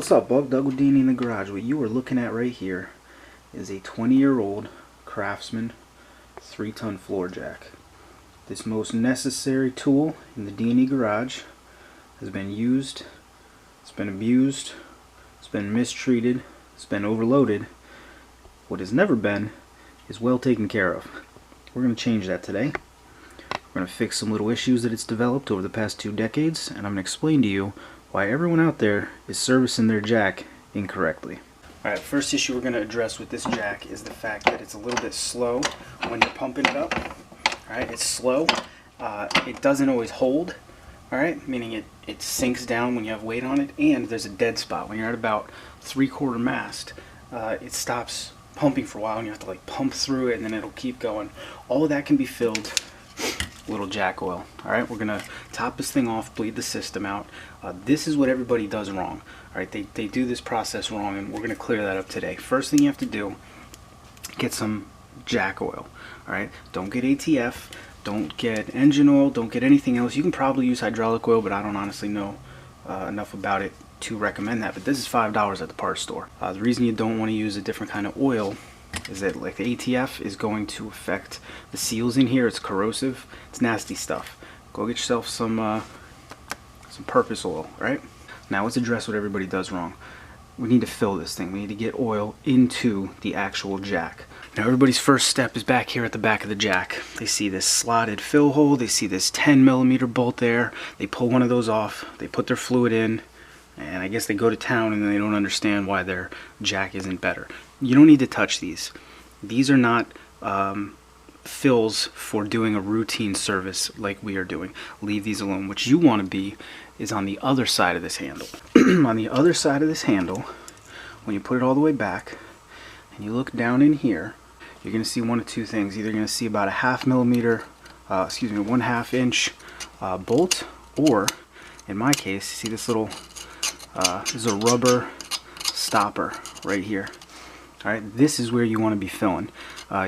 What's up, Bob? Doug with D&E in the Garage. What you are looking at right here is a 20-year-old Craftsman 3-ton floor jack. This most necessary tool in the D&E Garage has been used, it's been abused, it's been mistreated, it's been overloaded. What has never been is well taken care of. We're going to change that today. We're going to fix some little issues that it's developed over the past 2 decades, and I'm going to explain to you why everyone out there is servicing their jack incorrectly. Alright, first issue we're going to address with this jack is the fact that it's a little bit slow when you're pumping it up. Alright, it's slow. It doesn't always hold. Alright, meaning it sinks down when you have weight on it, and there's a dead spot. When you're at about 3/4 mast, it stops pumping for a while and you have to like pump through it and then it'll keep going. All of that can be filled little jack oil. Alright, we're gonna top this thing off, bleed the system out. This is what everybody does wrong. Alright, they do this process wrong, and we're gonna clear that up today. First thing you have to do, get some jack oil. Alright, don't get ATF, don't get engine oil, don't get anything else. You can probably use hydraulic oil, but I don't honestly know enough about it to recommend that. But this is $5 at the parts store. The reason you don't want to use a different kind of oil is that like the ATF is going to affect the seals in here. It's corrosive. It's nasty stuff. Go get yourself some purpose oil. Right now, let's address what everybody does wrong. We need to fill this thing. We need to get oil into the actual jack. Now, everybody's first step is back here at the back of the jack. They see this slotted fill hole. They see this 10mm bolt there. They pull one of those off. They put their fluid in, and I guess they go to town and then they don't understand why their jack isn't better. You don't need to touch these. These are not fills for doing a routine service like we are doing. Leave these alone. What you want to be is on the other side of this handle. On the other side of this handle, when you put it all the way back and you look down in here, you're going to see one of two things. Either you're going to see about a 1/2 inch bolt, or in my case, see this little this is a rubber stopper right here. Alright, this is where you want to be filling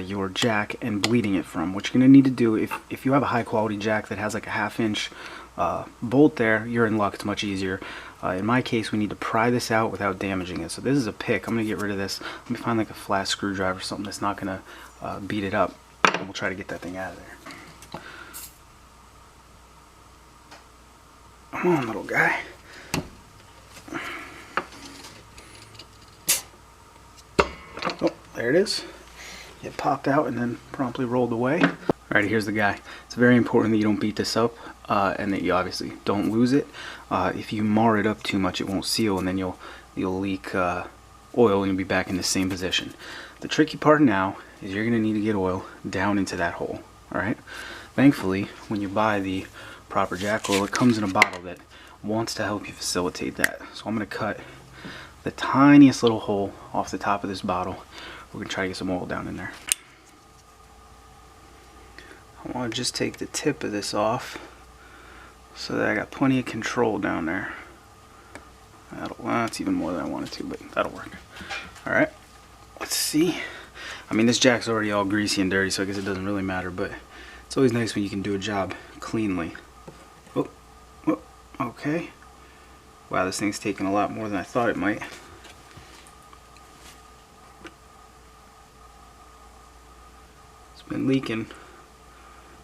your jack and bleeding it from. What you're going to need to do, if you have a high quality jack that has like a 1/2 inch bolt there, you're in luck. It's much easier. In my case, we need to pry this out without damaging it. So this is a pick. I'm going to get rid of this. Let me find like a flat screwdriver or something that's not going to beat it up, and we'll try to get that thing out of there. Come on, little guy. Oh, there it is. It popped out and then promptly rolled away. Alright, here's the guy. It's very important that you don't beat this up and that you obviously don't lose it. If you mar it up too much, it won't seal, and then you'll leak oil and you'll be back in the same position. The tricky part now is you're going to need to get oil down into that hole. Alright? Thankfully, when you buy the proper jack oil, it comes in a bottle that wants to help you facilitate that. So I'm going to cut the tiniest little hole off the top of this bottle. We're going to try to get some oil down in there. I want to just take the tip of this off so that I got plenty of control down there. Well, that's even more than I wanted to, but that'll work. Alright, let's see. I mean, this jack's already all greasy and dirty, so I guess it doesn't really matter, but it's always nice when you can do a job cleanly. Oh, okay. Wow, this thing's taking a lot more than I thought it might. It's been leaking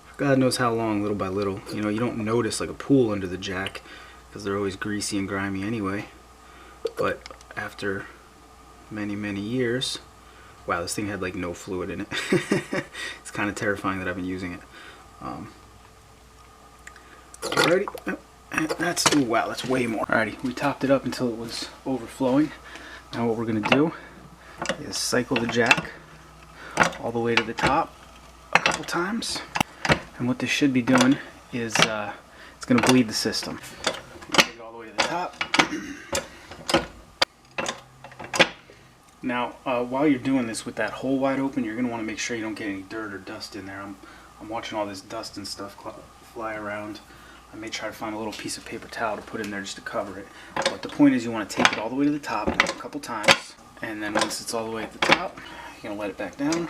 for God knows how long, little by little. You know, you don't notice like a pool under the jack because they're always greasy and grimy anyway. But after many years, wow, this thing had like no fluid in it. It's kind of terrifying that I've been using it. Alrighty. That's, ooh, wow, that's way more. Alrighty, we topped it up until it was overflowing. Now what we're going to do is cycle the jack all the way to the top a couple times. And what this should be doing is it's going to bleed the system. Take it all the way to the top. Now, while you're doing this with that hole wide open, you're going to want to make sure you don't get any dirt or dust in there. I'm watching all this dust and stuff fly around. I may try to find a little piece of paper towel to put in there just to cover it. But the point is you want to take it all the way to the top a couple times. And then once it's all the way at the top, you're going to let it back down.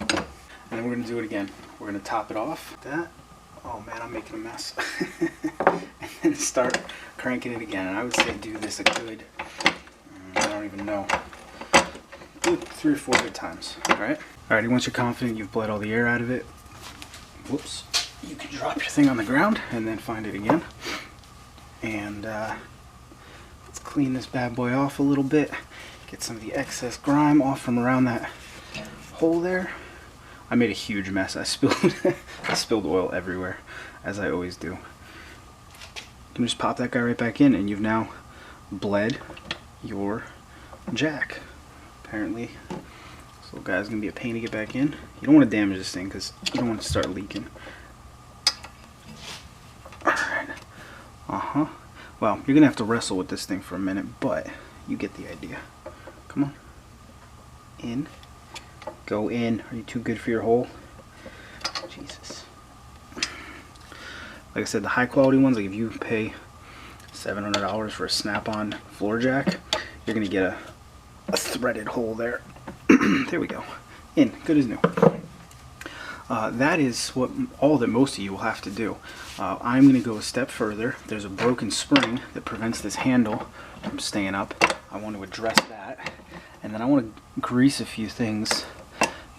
And then we're going to do it again. We're going to top it off. That. Oh man, I'm making a mess. start cranking it again. And I would say do this a good, I don't even know, good 3 or 4 good times. Alright? Alrighty, once you're confident you've bled all the air out of it, whoops, you can drop your thing on the ground and then find it again. And let's clean this bad boy off a little bit. Get some of the excess grime off from around that hole there. I made a huge mess. I spilled oil everywhere, as I always do. You can just pop that guy right back in and you've now bled your jack. Apparently, this little guy's gonna be a pain to get back in. You don't want to damage this thing because you don't want it to start leaking. Alright. Well, you're gonna have to wrestle with this thing for a minute, but you get the idea. Come on. In. Go in. Are you too good for your hole? Jesus. Like I said, the high quality ones, like if you pay $700 for a snap-on floor jack, you're gonna get a threaded hole there. There we go. In. Good as new. That is all that most of you will have to do. I'm going to go a step further. There's a broken spring that prevents this handle from staying up. I want to address that. And then I want to grease a few things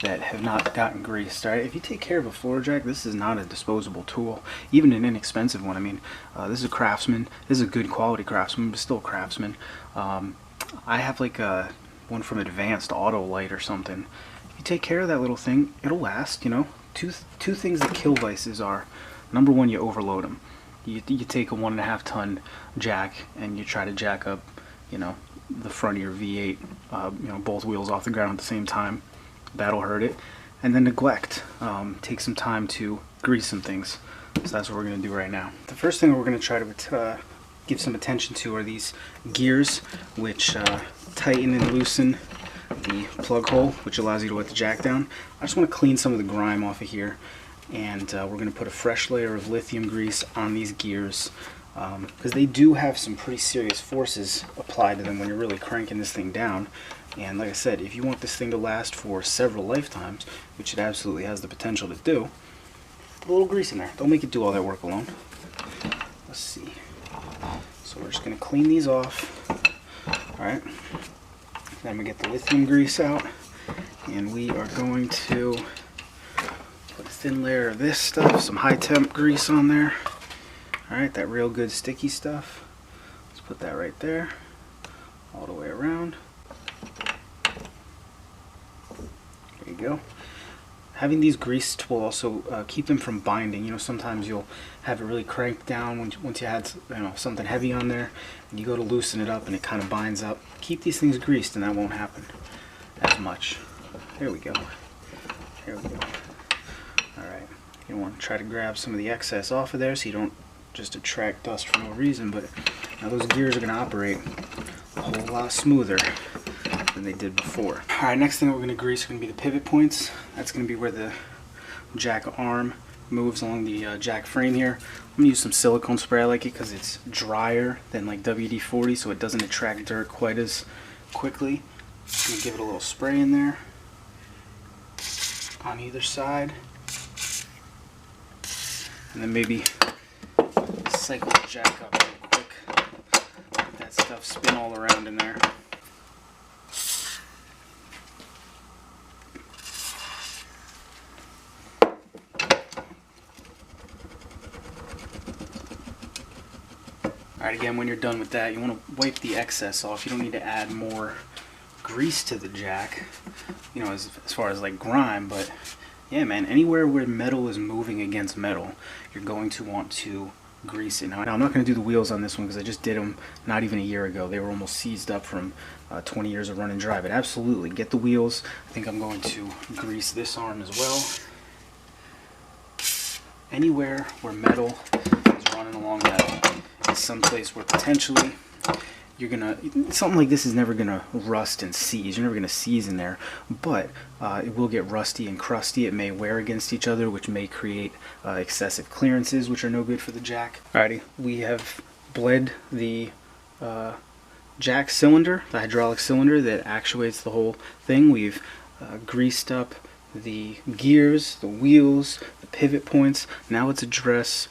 that have not gotten greased. Alright, if you take care of a floor jack, this is not a disposable tool. Even an inexpensive one. I mean, this is a Craftsman. This is a good quality Craftsman, but still a Craftsman. I have like a one from Advanced Auto Light or something. If you take care of that little thing, it'll last, you know. Two things that kill vices are, number one, you overload them. You take a 1.5 ton jack and you try to jack up, you know, the front of your V8, you know, both wheels off the ground at the same time. That'll hurt it. And then neglect. Take some time to grease some things. So that's what we're going to do right now. The first thing we're going to try to give some attention to are these gears, which tighten and loosen the plug hole, which allows you to let the jack down. I just want to clean some of the grime off of here, and we're going to put a fresh layer of lithium grease on these gears, because they do have some pretty serious forces applied to them when you're really cranking this thing down. And like I said, if you want this thing to last for several lifetimes, which it absolutely has the potential to do, put a little grease in there. Don't make it do all that work alone. Let's see. So we're just going to clean these off. Alright. Then we get the lithium grease out, and we are going to put a thin layer of this stuff, some high temp grease on there. Alright, that real good sticky stuff. Let's put that right there, all the way around. There you go. Having these greased will also keep them from binding. You know, sometimes you'll have it really cranked down once you had, you know, something heavy on there, and you go to loosen it up and it kind of binds up. Keep these things greased and that won't happen as much. There we go. There we go. Alright. You want to try to grab some of the excess off of there so you don't just attract dust for no reason, but now those gears are going to operate a whole lot smoother than they did before. Alright, next thing we're going to grease are going to be the pivot points. That's going to be where the jack arm moves along the jack frame here. I'm going to use some silicone spray. I like it because it's drier than like WD-40, so it doesn't attract dirt quite as quickly. I'm going to give it a little spray in there on either side. And then maybe cycle the jack up real quick. Let that stuff spin all around in there. Alright, again, when you're done with that, you want to wipe the excess off. You don't need to add more grease to the jack, you know, as far as like grime, but yeah, man, anywhere where metal is moving against metal, you're going to want to grease it. Now I'm not going to do the wheels on this one because I just did them not even a year ago. They were almost seized up from 20 years of run and drive. But absolutely, get the wheels. I think I'm going to grease this arm as well. Anywhere where metal is running along metal is someplace where potentially you're gonna, something like this is never gonna rust and seize. You're never gonna seize in there, but it will get rusty and crusty. It may wear against each other, which may create excessive clearances, which are no good for the jack. Alrighty, we have bled the jack cylinder, the hydraulic cylinder that actuates the whole thing. We've greased up the gears, the wheels, the pivot points. Now let's address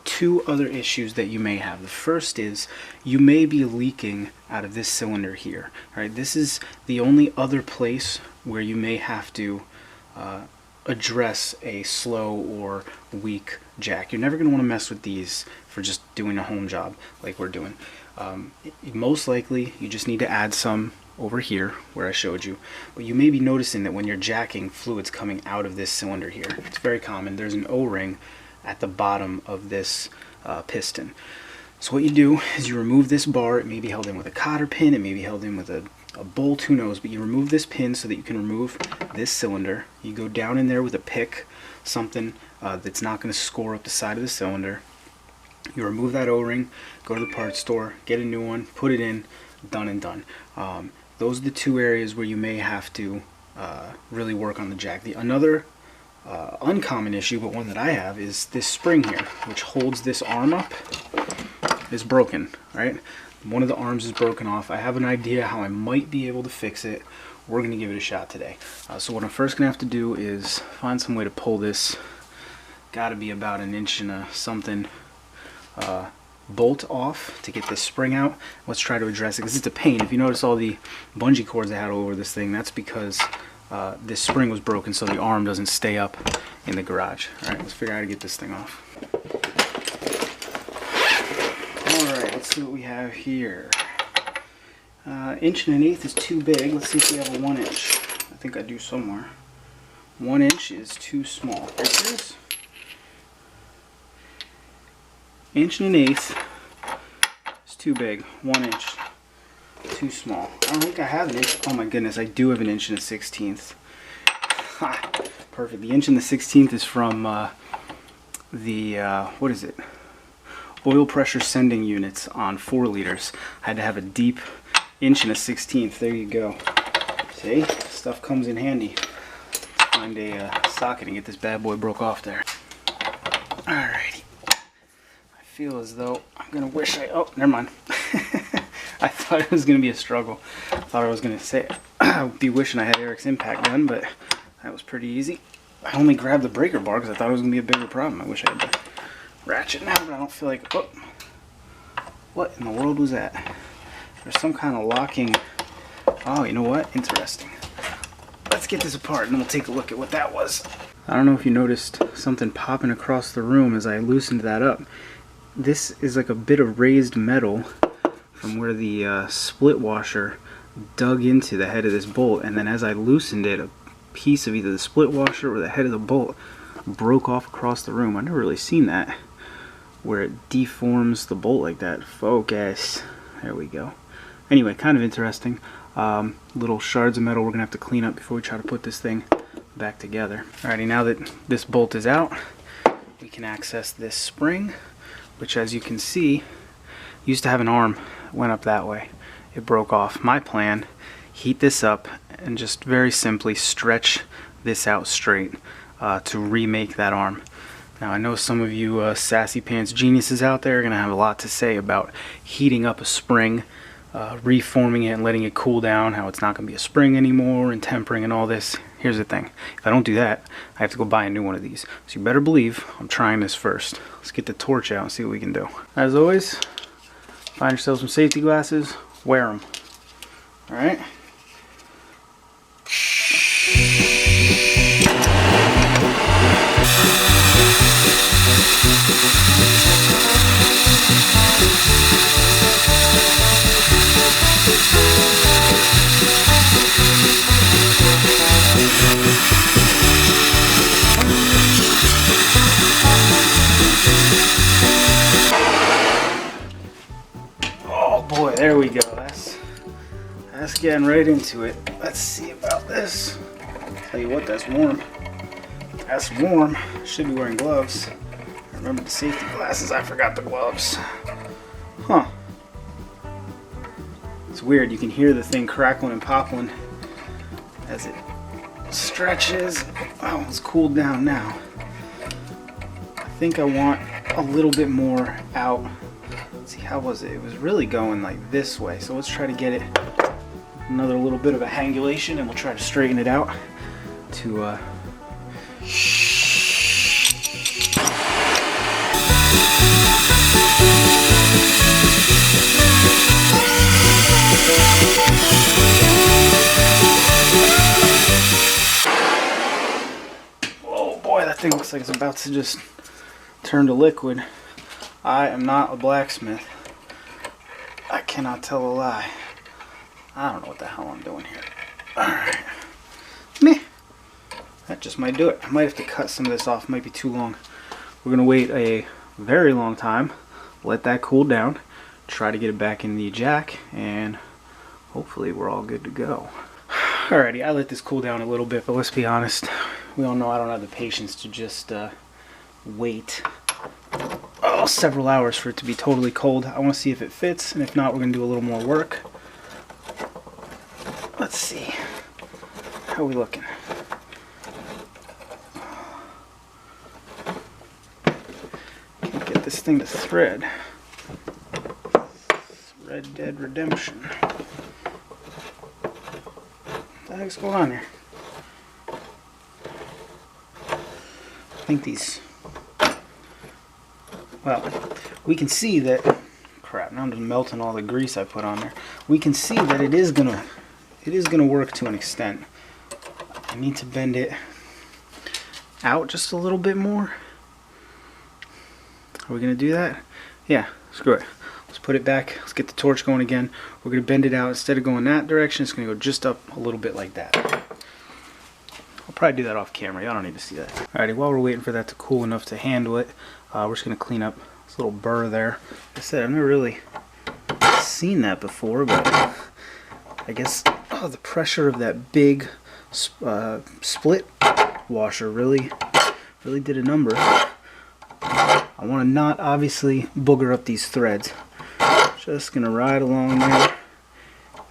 two other issues that you may have. The first is you may be leaking out of this cylinder here. All right, this is the only other place where you may have to address a slow or weak jack. You're never going to want to mess with these for just doing a home job like we're doing. Most likely you just need to add some over here where I showed you, but you may be noticing that when you're jacking, fluid's coming out of this cylinder here. It's very common. There's an O-ring at the bottom of this piston. So what you do is you remove this bar. It may be held in with a cotter pin, it may be held in with a bolt, who knows, but you remove this pin so that you can remove this cylinder. You go down in there with a pick, something that's not going to score up the side of the cylinder. You remove that O-ring, go to the parts store, get a new one, put it in, done and done. Those are the two areas where you may have to really work on the jack. Another uncommon issue, but one that I have, is this spring here, which holds this arm up, is broken, right? One of the arms is broken off. I have an idea how I might be able to fix it. We're going to give it a shot today. So what I'm first going to have to do is find some way to pull this, got to be about 1 inch and something, bolt off to get this spring out. Let's try to address it because it's a pain. If you notice all the bungee cords I had all over this thing, that's because this spring was broken so the arm doesn't stay up in the garage. Alright, let's figure out how to get this thing off. Alright, let's see what we have here. 1 1/8 is too big. Let's see if we have a 1 inch. I think I do somewhere. 1 inch is too small. Right, this 1 1/8 is too big. 1 inch too small. I don't think I have an inch. Oh my goodness, I do have 1 1/16. Ha, perfect. The 1 1/16 is from what is it? Oil pressure sending units on 4 liters. I had to have a deep 1 1/16. There you go. See, stuff comes in handy. Find a socket and get this bad boy broke off there. Alrighty. I feel as though I'm gonna wish oh, never mind. I thought it was gonna be a struggle. I thought I was gonna say I'd be wishing I had Eric's impact gun, but that was pretty easy. I only grabbed the breaker bar because I thought it was gonna be a bigger problem. I wish I had the ratchet now, but I don't feel like. Oh, what in the world was that? There's some kind of locking. Oh, you know what? Interesting. Let's get this apart and then we'll take a look at what that was. I don't know if you noticed something popping across the room as I loosened that up. This is like a bit of raised metal from where the split washer dug into the head of this bolt, and then as I loosened it, a piece of either the split washer or the head of the bolt broke off across the room. I've never really seen that, where it deforms the bolt like that. Focus. There we go. Anyway, kind of interesting. Little shards of metal we're gonna have to clean up before we try to put this thing back together. Alrighty, now that this bolt is out, we can access this spring, which, as you can see, used to have an arm that went up that way. It broke off. My plan, heat this up and just very simply stretch this out straight to remake that arm. Now I know some of you sassy pants geniuses out there are going to have a lot to say about heating up a spring, reforming it and letting it cool down, how it's not going to be a spring anymore, and tempering and all this. Here's the thing, if I don't do that, I have to go buy a new one of these. So you better believe I'm trying this first. Let's get the torch out and see what we can do. As always, find yourself some safety glasses, wear them. Alright? Oh boy, there we go. That's getting right into it. Let's see about this. Tell you what, that's warm. That's warm. Should be wearing gloves. I remember the safety glasses, I forgot the gloves. Huh. It's weird, you can hear the thing crackling and popping as it stretches. Oh, it's cooled down now. I think I want a little bit more out. Let's see, how was it? It was really going like this way, so let's try to get it another little bit of a hangulation, and we'll try to straighten it out to Oh boy, that thing looks like it's about to just turn to liquid. I am not a blacksmith. I cannot tell a lie. I don't know what the hell I'm doing here. Alright. Meh. That just might do it. I might have to cut some of this off. It might be too long. We're going to wait a very long time. Let that cool down. Try to get it back in the jack. And hopefully we're all good to go. Alrighty, I let this cool down a little bit. But let's be honest. We all know I don't have the patience to just wait several hours for it to be totally cold. I want to see if it fits. And if not, we're going to do a little more work. Let's see. How are we looking? Can't get this thing to thread. Red Dead Redemption. What the heck's going on here? I think these... Well, we can see that... Crap, now I'm just melting all the grease I put on there. We can see that it is gonna work to an extent. I need to bend it out just a little bit more. Are we gonna do that? Yeah, screw it. Let's put it back. Let's get the torch going again. We're gonna bend it out. Instead of going that direction, it's gonna go just up a little bit like that. I'll probably do that off camera. Y'all don't need to see that. Alrighty, while we're waiting for that to cool enough to handle it, we're just gonna clean up this little burr there. Like I said, I've never really seen that before, but I guess the pressure of that big split washer really did a number. I want to not obviously booger up these threads. Just gonna ride along there,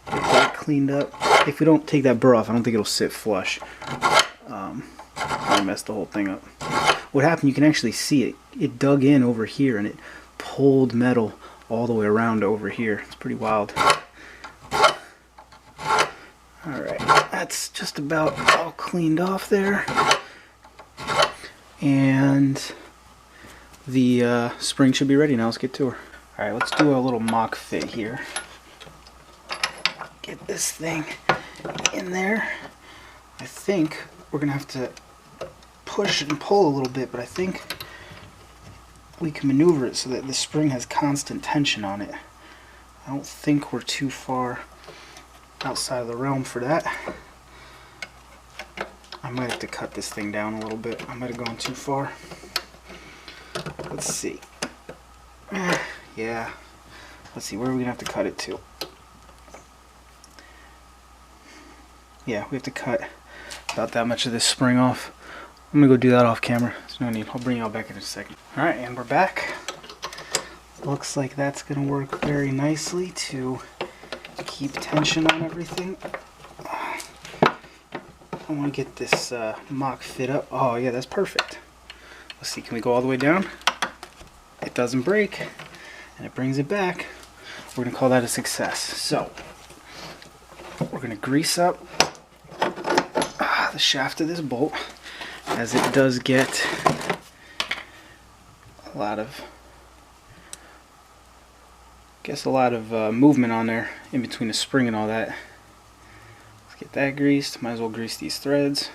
get that cleaned up. If we don't take that burr off, I don't think it'll sit flush. I messed the whole thing up. What happened, you can actually see it. It dug in over here and it pulled metal all the way around over here. It's pretty wild. Alright, that's just about all cleaned off there. And the spring should be ready now. Let's get to her. Alright, let's do a little mock fit here. Get this thing in there. I think we're going to have to push and pull a little bit, but I think we can maneuver it so that the spring has constant tension on it. I don't think we're too far outside of the realm for that. I might have to cut this thing down a little bit. I might have gone too far. Let's see. Yeah. Let's see, where are we going to have to cut it to? Yeah, we have to cut about that much of this spring off. I'm going to go do that off camera. There's no need. I'll bring y'all back in a second. Alright, and we're back. Looks like that's going to work very nicely to keep tension on everything. I want to get this mock fit up. Oh yeah, that's perfect. Let's see, can we go all the way down? It doesn't break, and it brings it back. We're going to call that a success. So, we're going to grease up the shaft of this bolt, as it does get a lot of movement on there in between the spring and all that. Let's get that greased. Might as well grease these threads,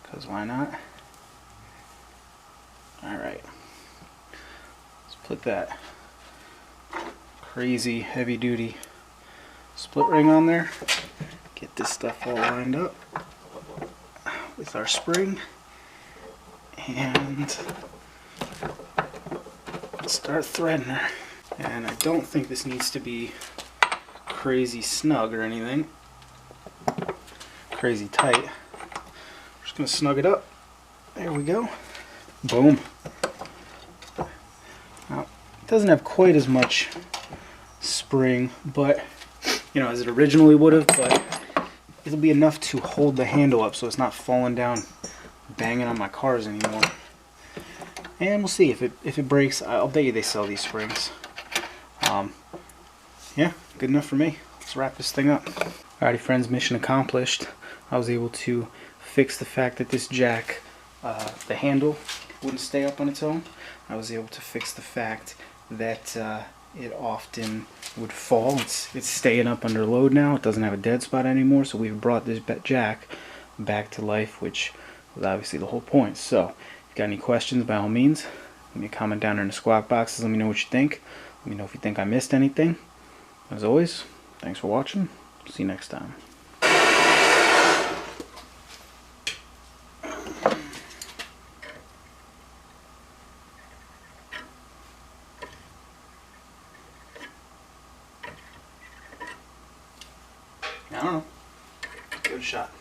because why not? Alright, let's put that crazy heavy duty split ring on there. Get this stuff all lined up with our spring and start threading her. And I don't think this needs to be crazy snug or anything, crazy tight. We're just going to snug it up. There we go. Boom. Now, it doesn't have quite as much spring, but as it originally would have, but it'll be enough to hold the handle up so it's not falling down, banging on my cars anymore. And we'll see if it breaks. I'll bet you they sell these springs. Yeah, good enough for me. Let's wrap this thing up. Alrighty friends, mission accomplished. I was able to fix the fact that this jack, the handle wouldn't stay up on its own. I was able to fix the fact that it often would fall. It's staying up under load now. It doesn't have a dead spot anymore, so we've brought this jack back to life, which was obviously the whole point. So if you got any questions, by all means, leave me a comment down there in the squawk boxes. Let me know what you think. Let me know if you think I missed anything. As always, thanks for watching. See you next time. I don't know. Good shot.